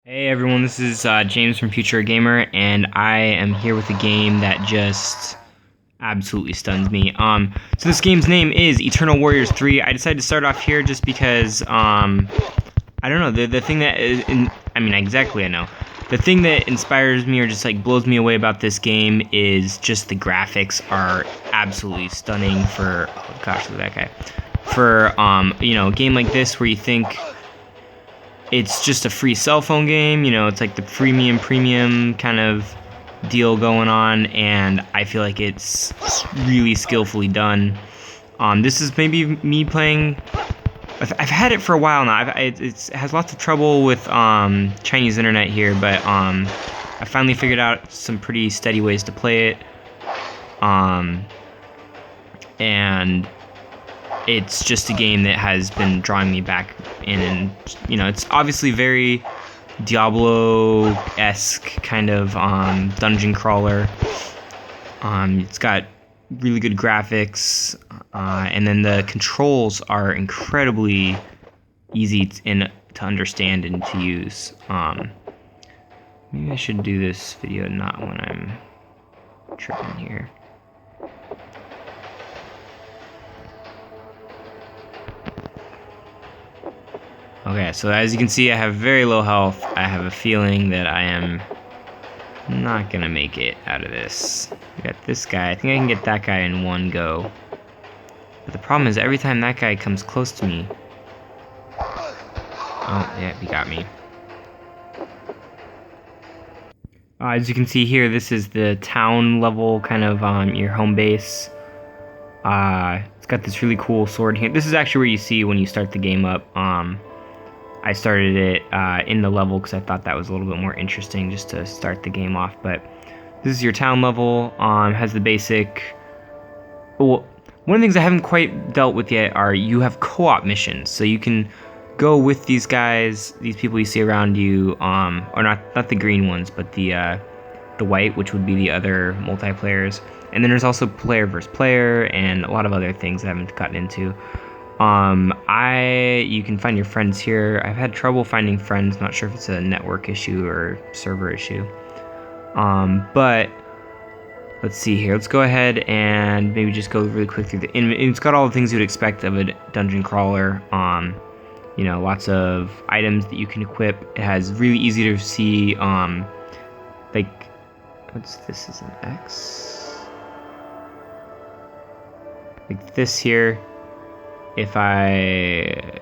Hey everyone, this is James from Future Gamer, and I am here with a game that just absolutely stuns me. So this game's name is Eternal Warriors 3. I decided to start off here just because, I don't know, the thing that is, I know. The thing that inspires me or just like blows me away about this game is just the graphics are absolutely stunning for, oh gosh, look at that guy. For, a game like this where you think it's just a free cell phone game, it's like the premium kind of deal going on, and I feel like it's really skillfully done. This is maybe me playing. I've had it for a while now. It has lots of trouble with Chinese internet here, but I finally figured out some pretty steady ways to play it. And it's just a game that has been drawing me back in, and it's obviously very Diablo-esque kind of dungeon crawler. It's got really good graphics, and then the controls are incredibly easy to understand and to use. Maybe I should do this video not when I'm tripping here. Okay, so as you can see, I have very low health. I have a feeling that I am not gonna make it out of this. We got this guy. I think I can get that guy in one go. But the problem is every time that guy comes close to me... Oh, yeah, he got me. As you can see here, this is the town level, kind of your home base. It's got this really cool sword here. This is actually where you see when you start the game up. I started it in the level because I thought that was a little bit more interesting just to start the game off. But this is your town level. Has the basic... Well, one of the things I haven't quite dealt with yet are you have co-op missions. So you can go with these guys, these people you see around you, or not the green ones, but the white, which would be the other multiplayers. And then there's also player versus player and a lot of other things I haven't gotten into. You can find your friends here. I've had trouble finding friends, not sure if it's a network issue or server issue. But let's see here. Let's go ahead and maybe just go really quick through it's got all the things you'd expect of a dungeon crawler. Lots of items that you can equip. It has really easy to see, like, what's this, is an X? Like this here. If I...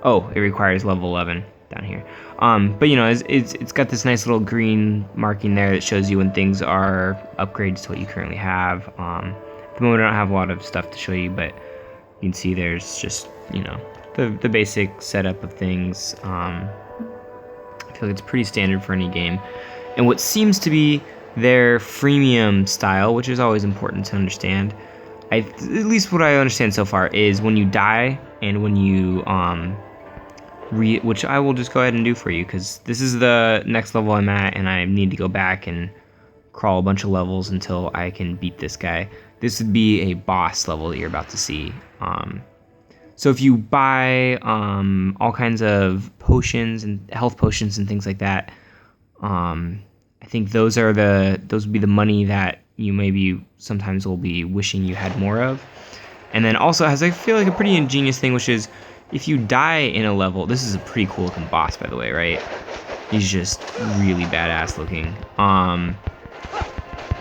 Oh, it requires level 11 down here. But it's got this nice little green marking there that shows you when things are upgrades to what you currently have. At the moment I don't have a lot of stuff to show you, but you can see there's just, the basic setup of things. I feel like it's pretty standard for any game. And what seems to be their freemium style, which is always important to understand, at least what I understand so far, is when you die and when you which I will just go ahead and do for you, because this is the next level I'm at and I need to go back and crawl a bunch of levels until I can beat this guy. This would be a boss level that you're about to see. So if you buy all kinds of potions and health potions and things like that, I think those would be the money that you maybe sometimes will be wishing you had more of. And then also has, I feel like, a pretty ingenious thing, which is if you die in a level, this is a pretty cool looking boss, by the way, right? He's just really badass looking.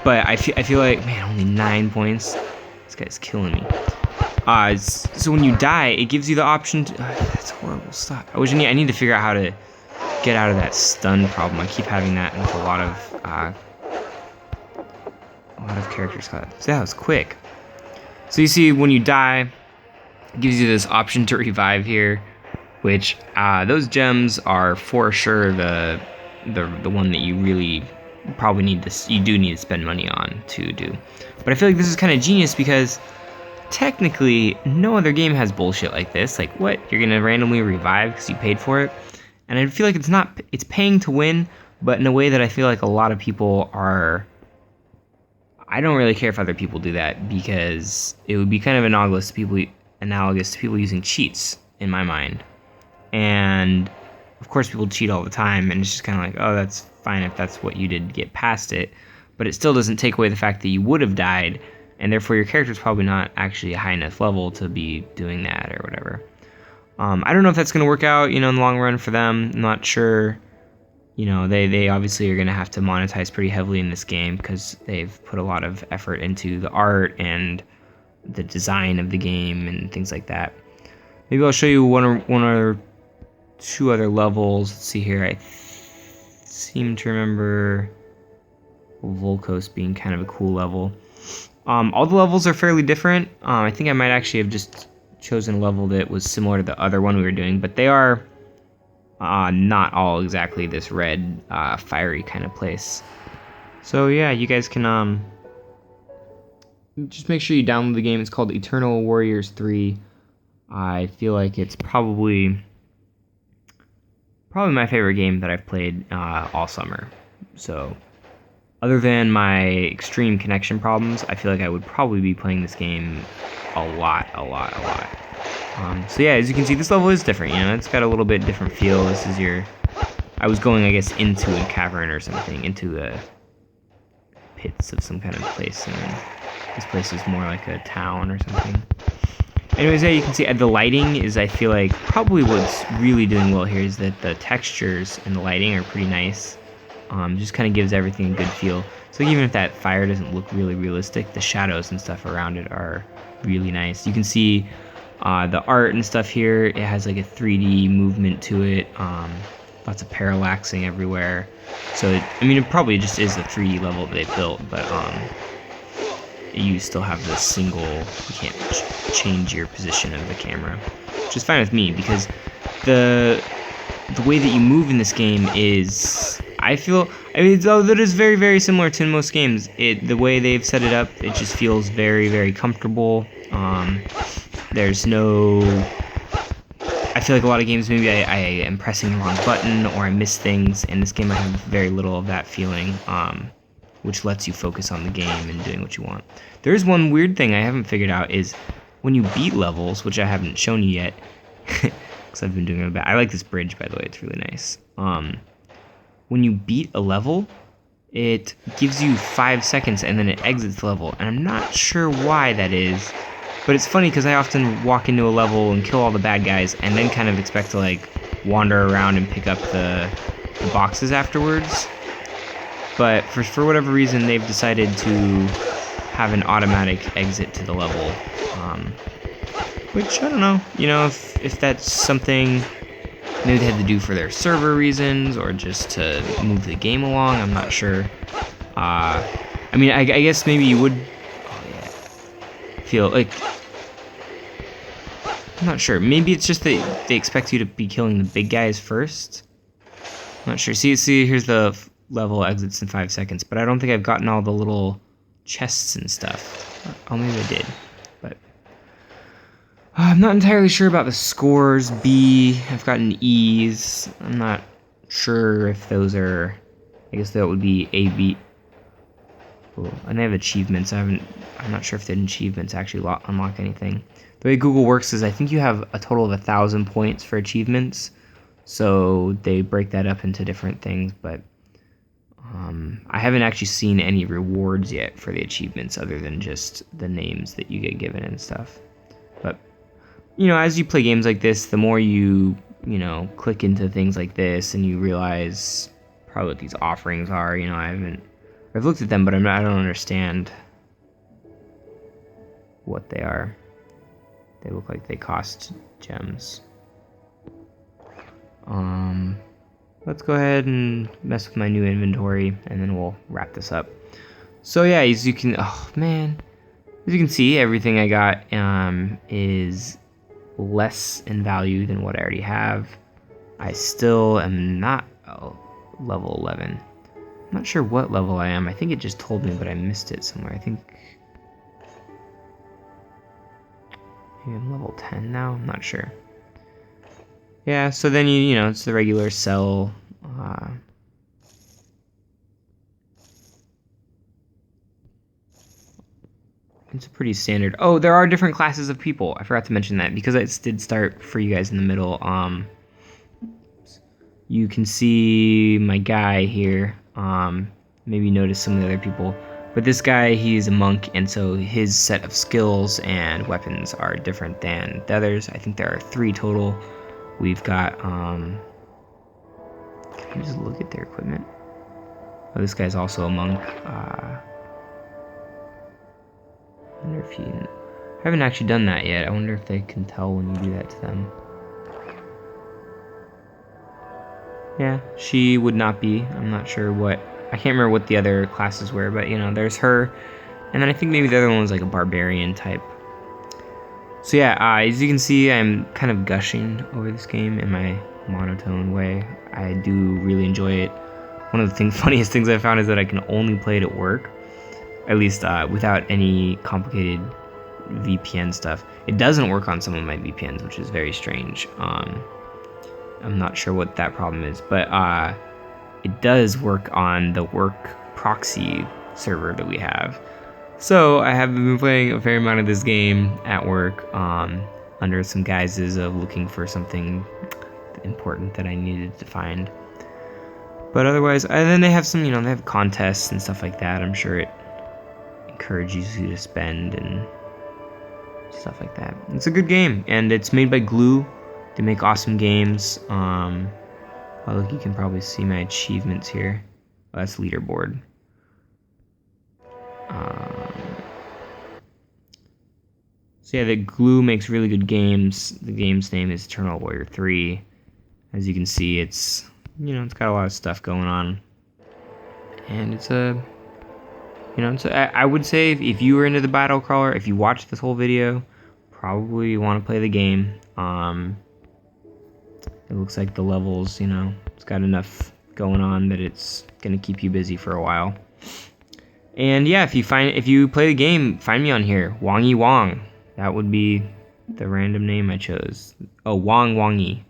But I feel like, man, only 9 points. This guy's killing me. So when you die, it gives you the option to... that's horrible, stop. I need to figure out how to get out of that stun problem. I keep having that with a lot of characters. So that was quick. So you see, when you die, it gives you this option to revive here, which those gems are for sure the one that you really probably need to, you do need to spend money on to do. But I feel like this is kind of genius because technically no other game has bullshit like this. Like, what? You're gonna randomly revive because you paid for it? And I feel like it's paying to win, but in a way that I feel like a lot of people are... I don't really care if other people do that, because it would be kind of analogous to people using cheats, in my mind. And of course people cheat all the time, and it's just kind of like, oh, that's fine if that's what you did to get past it, but it still doesn't take away the fact that you would have died, and therefore your character's probably not actually a high enough level to be doing that or whatever. I don't know if that's going to work out, in the long run for them. I'm not sure. They obviously are going to have to monetize pretty heavily in this game because they've put a lot of effort into the art and the design of the game and things like that. Maybe I'll show you one or two other levels. Let's see here. I seem to remember Volkos being kind of a cool level. All the levels are fairly different. I think I might actually have just chosen a level that was similar to the other one we were doing, but they are not all exactly this red, fiery kind of place. So yeah, you guys can just make sure you download the game. It's called Eternal Warriors 3. I feel like it's probably my favorite game that I've played all summer. So other than my extreme connection problems, I feel like I would probably be playing this game a lot. So yeah, as you can see, this level is different. It's got a little bit different feel. This is I was going, I guess, into a cavern or something, into a pits of some kind of place, and then this place is more like a town or something. Anyways, yeah, you can see the lighting is, I feel like, probably what's really doing well here is that the textures and the lighting are pretty nice. Just kind of gives everything a good feel. So even if that fire doesn't look really realistic, the shadows and stuff around it are really nice. You can see the art and stuff here. It has like a 3D movement to it. Lots of parallaxing everywhere. So it probably just is a 3D level that they built, but you still have the single. You can't change your position of the camera, which is fine with me because the way that you move in this game is, though that is very, very similar to most games. The way they've set it up, it just feels very, very comfortable. There's no. I feel like a lot of games, maybe I am pressing the wrong button or I miss things. In this game, I have very little of that feeling, which lets you focus on the game and doing what you want. There is one weird thing I haven't figured out is when you beat levels, which I haven't shown you yet, because I've been doing it. I like this bridge, by the way. It's really nice. When you beat a level, it gives you 5 seconds and then it exits the level. And I'm not sure why that is, but it's funny because I often walk into a level and kill all the bad guys and then kind of expect to like wander around and pick up the boxes afterwards. But for whatever reason, they've decided to have an automatic exit to the level. Which, I don't know, if that's something maybe they had to do for their server reasons or just to move the game along. I'm not sure. I guess maybe you would feel like, I'm not sure. Maybe it's just that they expect you to be killing the big guys first. I'm not sure. See, here's the level exits in 5 seconds, but I don't think I've gotten all the little chests and stuff. Oh, maybe I did, but I'm not entirely sure about the scores. B, I've gotten E's. I'm not sure if those are, I guess that would be A, B. Oh, and they have achievements. I'm not sure if the achievements actually unlock anything. The way Google works is I think you have a total of 1,000 points for achievements. So they break that up into different things, but I haven't actually seen any rewards yet for the achievements other than just the names that you get given and stuff. But, as you play games like this, the more you click into things like this and you realize probably what these offerings are. I've looked at them, but I don't understand what they are. They look like they cost gems. Let's go ahead and mess with my new inventory, and then we'll wrap this up. So yeah, as you can see, everything I got is less in value than what I already have. I still am not level 11. I'm not sure what level I am. I think it just told me, but I missed it somewhere. I think maybe I'm level 10 now. I'm not sure. Yeah, so then it's the regular sell. It's a pretty standard. Oh, there are different classes of people. I forgot to mention that because it did start for you guys in the middle. you can see my guy here. Maybe notice some of the other people. But this guy, he's a monk, and so his set of skills and weapons are different than the others. I think there are 3 total. We've got, can you just look at their equipment? Oh, this guy's also a monk. I wonder if I haven't actually done that yet. I wonder if they can tell when you do that to them. Yeah, she would not be. I'm not sure what. I can't remember what the other classes were, but you know, there's her. And then I think maybe the other one was like a barbarian type. So yeah, as you can see, I'm kind of gushing over this game in my monotone way. I do really enjoy it. One of the funniest things I found is that I can only play it at work, at least without any complicated VPN stuff. It doesn't work on some of my VPNs, which is very strange. I'm not sure what that problem is, but it does work on the work proxy server that we have. So I have been playing a fair amount of this game at work under some guises of looking for something important that I needed to find. But otherwise, and then they have some, they have contests and stuff like that. I'm sure it encourages you to spend and stuff like that. It's a good game, and it's made by Glue. They make awesome games. Oh, look, you can probably see my achievements here. Oh, that's leaderboard. So yeah, the Glue makes really good games. The game's name is Eternal Warrior 3. As you can see, it's it's got a lot of stuff going on, and it's I would say if you were into the battle crawler, if you watched this whole video, probably want to play the game. It looks like the levels, it's got enough going on that it's gonna keep you busy for a while. And yeah, if you play the game, find me on here, Wongy Wong. That would be the random name I chose. Oh, Wongy.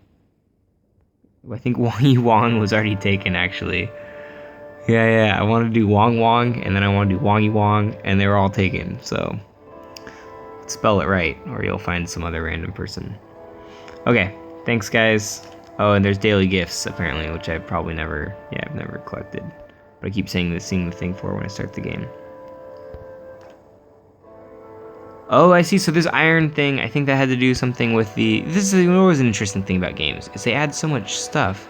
I think Wongy Wong was already taken, actually. Yeah, I want to do Wong, and then I want to do Wongy Wong, and they were all taken, so spell it right, or you'll find some other random person. Okay, thanks guys. Oh, and there's daily gifts, apparently, which I've probably never collected. But I keep seeing the thing for when I start the game. Oh, I see. So this iron thing, I think that had to do something with this is always an interesting thing about games, is they add so much stuff.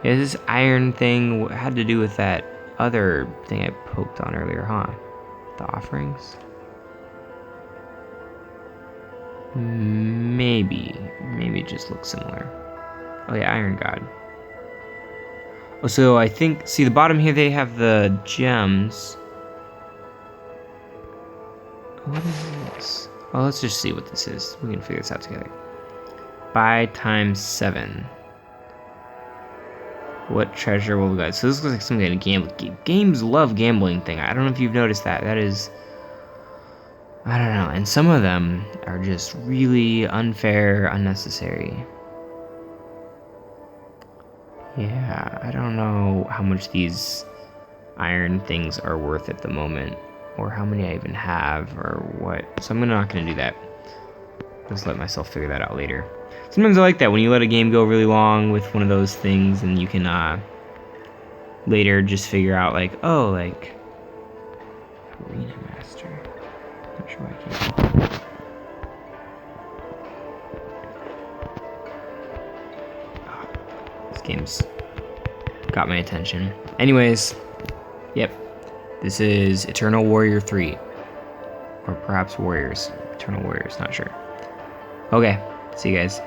Yeah, this iron thing had to do with that other thing I poked on earlier, huh? The offerings? Maybe it just looks similar. Oh yeah, Iron God. Oh, so I think, see the bottom here, they have the gems. What is this? Oh, let's just see what this is. We can figure this out together. Buy times 7. What treasure will we get? So this looks like some kind of gambling. Games love gambling thing. I don't know if you've noticed that. That is, I don't know. And some of them are just really unfair, unnecessary. Yeah, I don't know how much these iron things are worth at the moment, or how many I even have, or what. So I'm not gonna do that. Just let myself figure that out later. Sometimes I like that, when you let a game go really long with one of those things, and you can later just figure out, like, oh, like, Arena Master. Not sure why I can't. This game's got my attention. Anyways, yep. This is Eternal Warrior 3. Or perhaps Warriors. Eternal Warriors, not sure. Okay, see you guys.